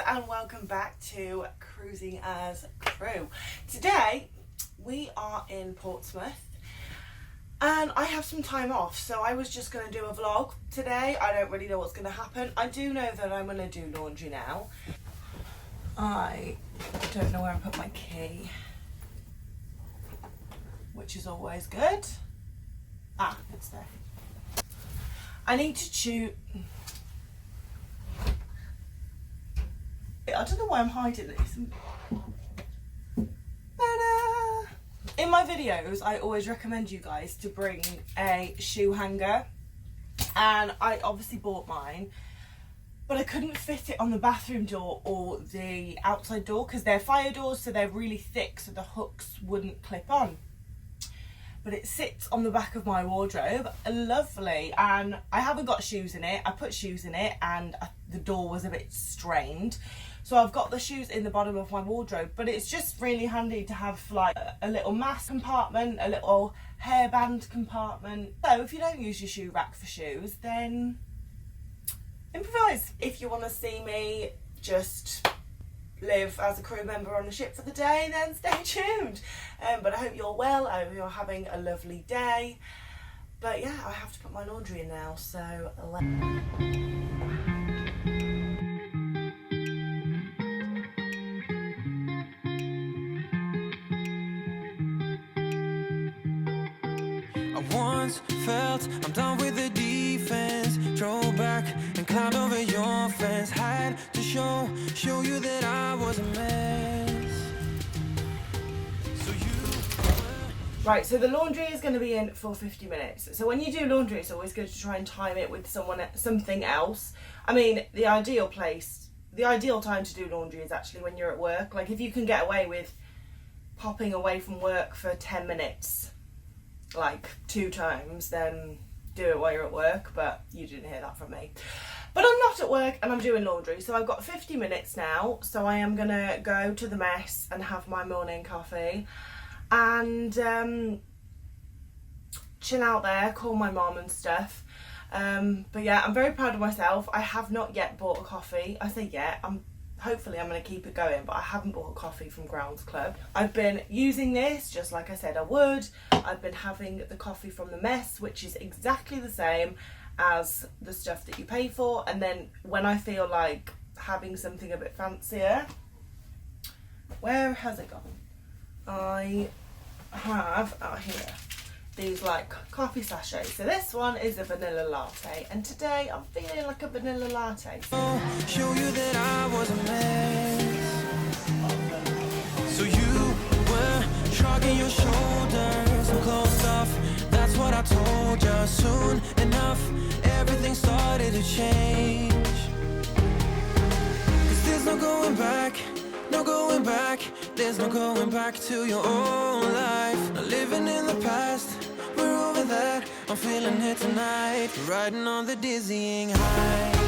and welcome back to Cruising as Crew. Today we are in Portsmouth and I have some time off, so I was just going to do a vlog today. I don't really know what's going to happen. I do know that I'm going to do laundry now. I don't know where I put my key, which is always good. Ah, it's there. I need to choose. I don't know why I'm hiding this. Ta-da! In my videos, I always recommend you guys to bring a shoe hanger, and I obviously bought mine, but I couldn't fit it on the bathroom door or the outside door because they're fire doors, so they're really thick, so the hooks wouldn't clip on. But it sits on the back of my wardrobe, lovely, and I haven't got shoes in it. I put shoes in it and the door was a bit strained, so I've got the shoes in the bottom of my wardrobe. But it's just really handy to have like a little mask compartment, a little hairband compartment. So if you don't use your shoe rack for shoes, then improvise. If you want to see me just live as a crew member on the ship for the day, then stay tuned. But I hope you're well. I hope you're having a lovely day. But yeah, I have to put my laundry in now, so I once felt I'm done with the defense. Drove back and climbed over your fence. Had to show you that I was a mess. So right, so the laundry is going to be in for 50 minutes. So when you do laundry, it's always good to try and time it with something else. I mean, the ideal time to do laundry is actually when you're at work. Like if you can get away with popping away from work for 10 minutes, like 2 times, then do it while you're at work. But you didn't hear that from me. But I'm not at work and I'm doing laundry, so I've got 50 minutes now. So I am going to go to the mess and have my morning coffee and chill out there, call my mom and stuff. But yeah, I'm very proud of myself. I have not yet bought a coffee. I say yet, hopefully I'm going to keep it going, but I haven't bought a coffee from Grounds Club. I've been using this just like I said I would. I've been having the coffee from the mess, which is exactly the same as the stuff that you pay for. And then when I feel like having something a bit fancier, where has it gone? I have here these like coffee sachets. So this one is a vanilla latte, and today I'm feeling like a vanilla latte. show you that I was a mess. So you were shrugging your shoulders and closed off. That's what I told you. Soon enough, everything started to change. 'Cause there's no going back. No going back, there's no going back to your old life. Not living in the past, we're over that. I'm feeling it tonight, riding on the dizzying heights.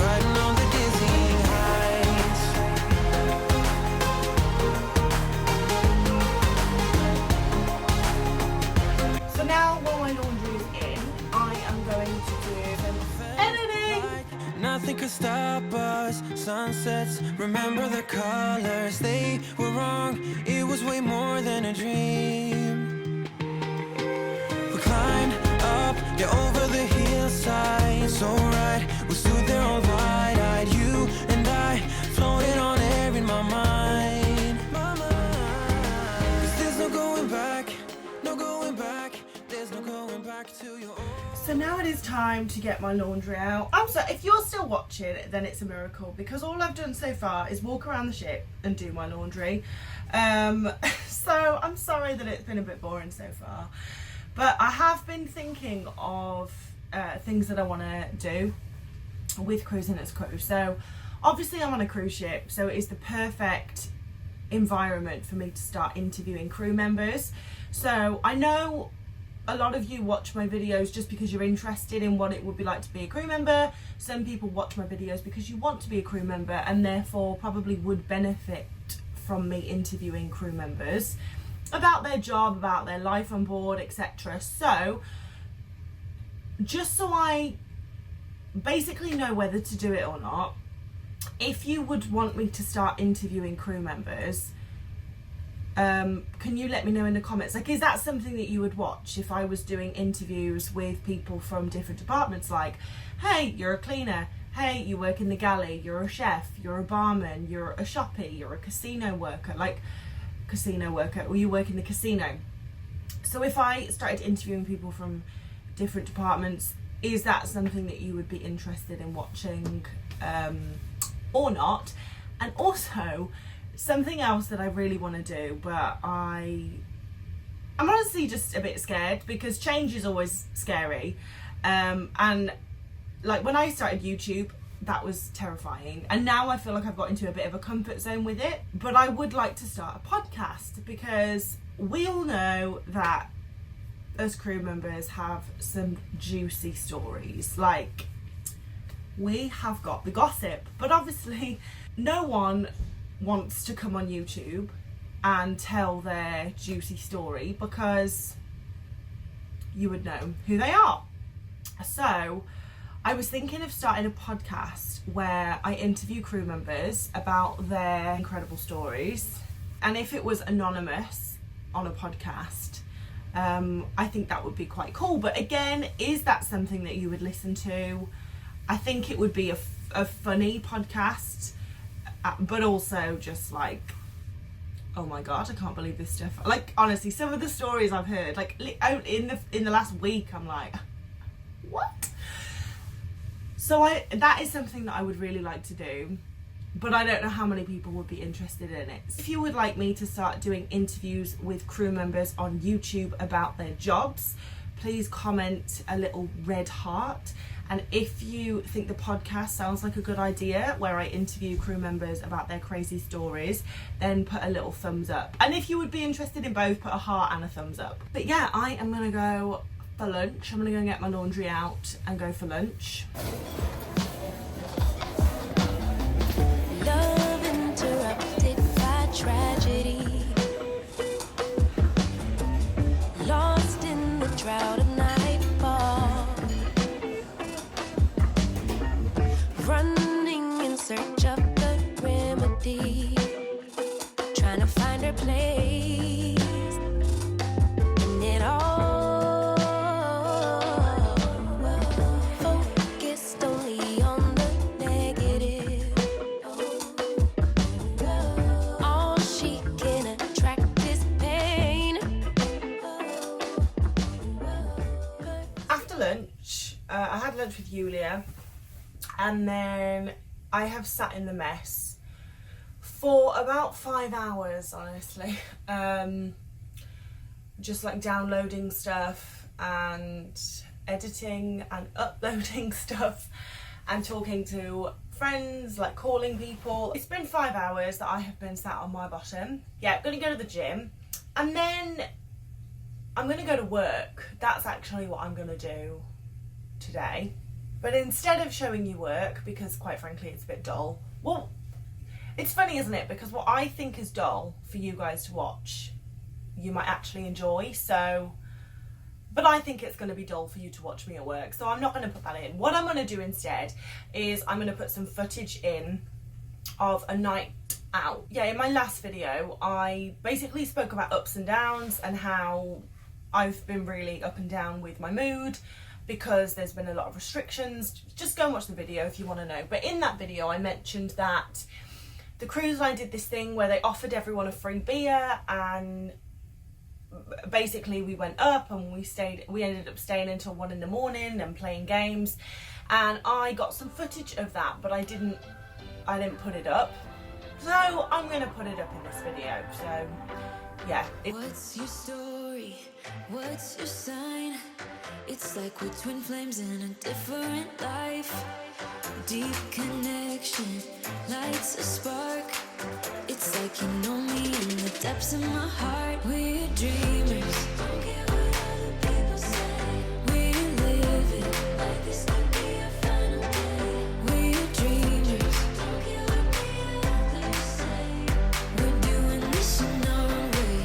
Riding on the dizzying heights. So now while my laundry is in, I am going to do some editing. Nothing could stop us. Sunsets, remember the colors. They were wrong, it was way more than a dream. We climbed up, yeah, over the hillside. So right, we stood there all wide-eyed. You and I floated on air in my mind. 'Cause there's no going back, no going back. There's no going back to your old. So now it is time to get my laundry out. I'm sorry, if you're still watching, then it's a miracle, because all I've done so far is walk around the ship and do my laundry. So I'm sorry that it's been a bit boring so far, but I have been thinking of things that I want to do with Cruising as Crew. So obviously I'm on a cruise ship, so it's the perfect environment for me to start interviewing crew members. So I know a lot of you watch my videos just because you're interested in what it would be like to be a crew member. Some people watch my videos because you want to be a crew member and therefore probably would benefit from me interviewing crew members. about their job, about their life on board, etc. So just so I basically know whether to do it or not, if you would want me to start interviewing crew members, can you let me know in the comments? Like, is that something that you would watch if I was doing interviews with people from different departments? Like, hey, you're a cleaner. Hey, you work in the galley. You're a chef. You're a barman. You're a shoppy. You're a casino worker. Or you work in the casino. So if I started interviewing people from different departments, is that something that you would be interested in watching or not? And also, something else that I really want to do, but I'm honestly just a bit scared, because change is always scary. And like when I started YouTube, that was terrifying. And now I feel like I've got into a bit of a comfort zone with it. But I would like to start a podcast, because we all know that us crew members have some juicy stories. Like, we have got the gossip, but obviously no one wants to come on YouTube and tell their juicy story, because you would know who they are. So I was thinking of starting a podcast where I interview crew members about their incredible stories, and if it was anonymous on a podcast, I think that would be quite cool. But again, is that something that you would listen to? I think it would be a funny podcast, but also just like, oh my god, I can't believe this stuff. Like, honestly, some of the stories I've heard, like in the last week, I'm like, what? So that is something that I would really like to do, but I don't know how many people would be interested in it. If you would like me to start doing interviews with crew members on YouTube about their jobs, please comment a little red heart. And if you think the podcast sounds like a good idea, where I interview crew members about their crazy stories, then put a little thumbs up. And if you would be interested in both, put a heart and a thumbs up. But yeah, I am gonna go for lunch. I'm gonna go and get my laundry out and go for lunch. Love interrupted by tragedy, lost in the drought of nightfall, running in search of the remedy, trying to find her place in it all. Focused only on the negative. All she can attract is pain. After lunch, I had lunch with Yulia, and then I have sat in the mess for about 5 hours, honestly. Just like downloading stuff and editing and uploading stuff and talking to friends, like calling people. It's been 5 hours that I have been sat on my bottom. Yeah, I'm gonna go to the gym, and then I'm gonna go to work. That's actually what I'm gonna do today. But instead of showing you work, because quite frankly it's a bit dull. Well, it's funny, isn't it? Because what I think is dull for you guys to watch, you might actually enjoy. So, but I think it's going to be dull for you to watch me at work, so I'm not going to put that in. What I'm going to do instead is I'm going to put some footage in of a night out. Yeah, in my last video I basically spoke about ups and downs and how I've been really up and down with my mood because there's been a lot of restrictions. Just go and watch the video if you want to know. But in that video I mentioned that the cruise line did this thing where they offered everyone a free beer, and basically we went up and we ended up staying until 1 in the morning and playing games, and I got some footage of that, but I didn't put it up, so I'm gonna put it up in this video. So yeah, What's your story? What's your sign? It's like we're twin flames in a different life. Deep connection lights a spark. It's like you know me in the depths of my heart. We're dreamers. Don't care what other people say. We're living like this could be our final day. We're dreamers. Don't care what the others say. We're doing this in our way.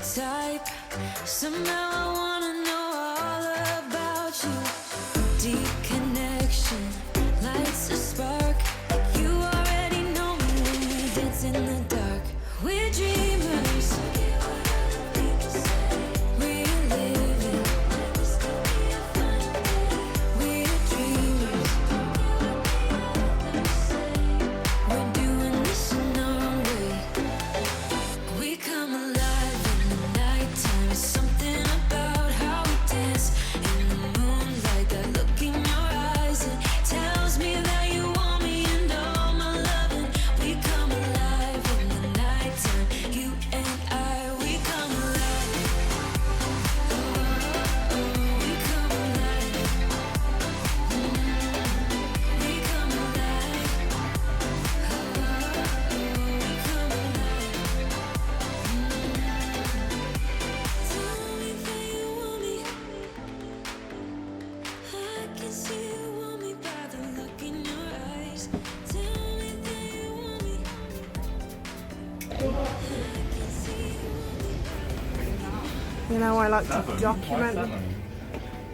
type. Somehow I wanna know all about you. Deep connection lights a spark. You already know me when we dance in the dark. We're dreamers. We're living. We're dreamers. We're doing this in our own way. We come alive in the nighttime. Something about how we dance in the moonlight. That look in your eyes, it tells me that you want me and all my loving. We come alive in the nighttime. You and I, we come alive. Oh, we come alive. We come alive. We come alive. Tell me that you want me. I can see you want me by the look in your eyes. Tell me that you want me. I can see you want me. You know, I like to document.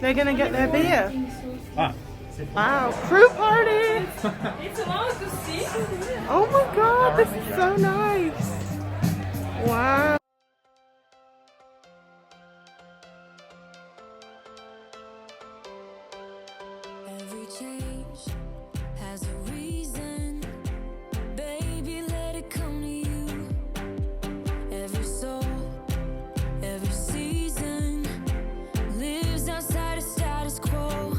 They're gonna get their beer. Wow, crew party! Oh my god, this is so nice. Wow. Every change has a reason. Baby, let it come to you. Every soul, every season lives outside of status quo.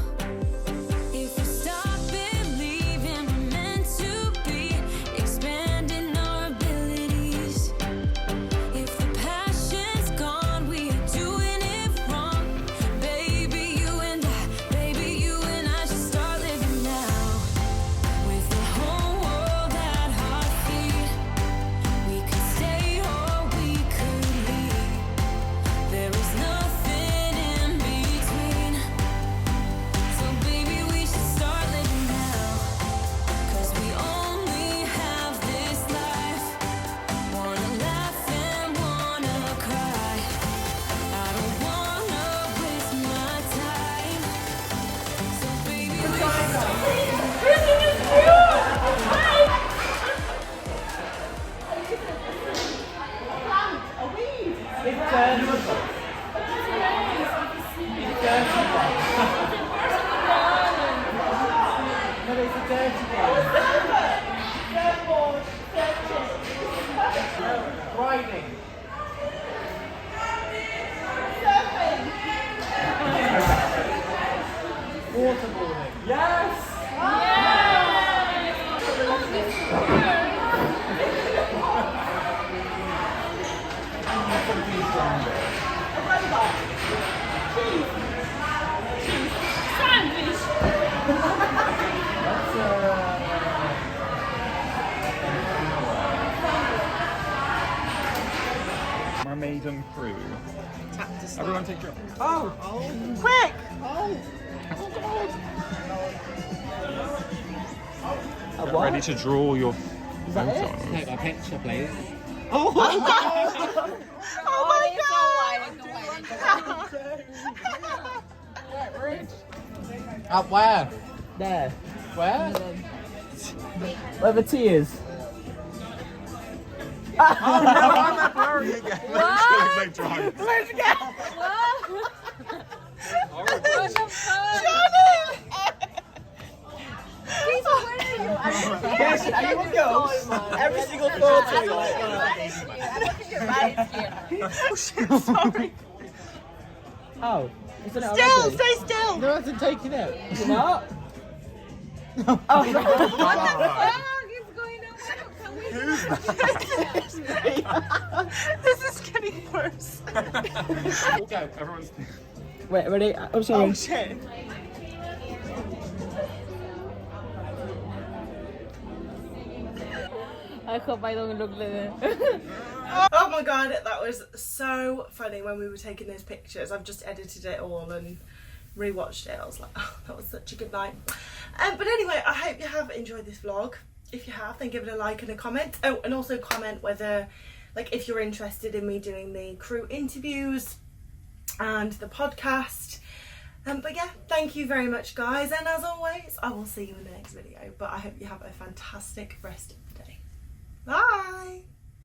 If we stop believing we're meant to be, expanding our abilities. If the passion's gone, we are doing it wrong. Baby, you and I should start living now. With the whole world at our feet, we could stay or we could leave. There is nothing in between. So baby, we should start living now. 'Cause we only have this life. Wanna laugh and wanna cry. I don't wanna waste my time. So baby, we should Riding. Waterboarding. Yes! Mermaid and crew. Everyone take your... Quick! Ready to draw your photo. Take a picture, please. Oh my god! Up where? There. Where? Where the T is. Oh no, I'm not blurry again. Let's go. Let's go! Yes, are you a ghost? Every single photo you like Oh shit, sorry. Oh, isn't it Still, already? stay still! No one's taking it. Is it not? Oh, this is getting worse. Okay, everyone's... Wait, ready? I'm sorry. Oh shit. I hope I don't look like that. Oh my god, that was so funny when we were taking those pictures. I've just edited it all and rewatched it. I was like, oh, that was such a good night. But anyway, I hope you have enjoyed this vlog. If you have, then give it a like and a comment. Oh, and also comment whether like if you're interested in me doing the crew interviews and the podcast. But yeah, thank you very much guys, and as always I will see you in the next video, but I hope you have a fantastic rest of the day. Bye.